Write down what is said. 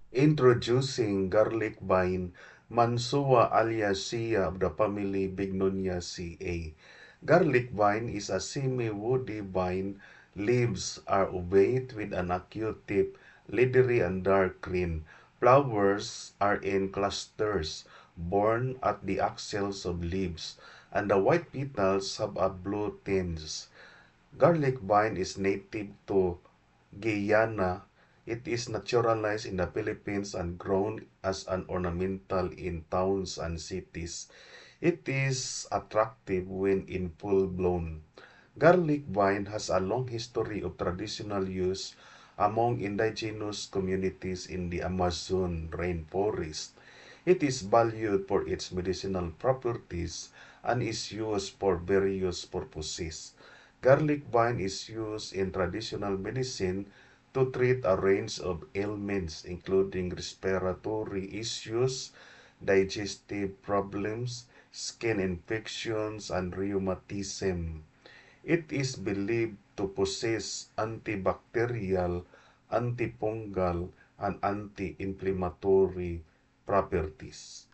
Introducing garlic vine, Mansua aliacea of the family Bignoniaceae. Garlic vine is a semi-woody vine. Leaves are ovate with an acute tip, leathery and dark green. Flowers are in clusters, borne at the axils of leaves, and the white petals have a blue tinge. Garlic vine is native to Guyana. It is naturalized in the Philippines and grown as an ornamental in towns and cities. It is attractive when in full bloom. Garlic vine has a long history of traditional use among indigenous communities in the Amazon rainforest. It is valued for its medicinal properties and is used for various purposes. Garlic vine is used in traditional medicine to treat a range of ailments including respiratory issues, digestive problems, skin infections, and rheumatism. It is believed to possess antibacterial, antifungal, and anti-inflammatory properties.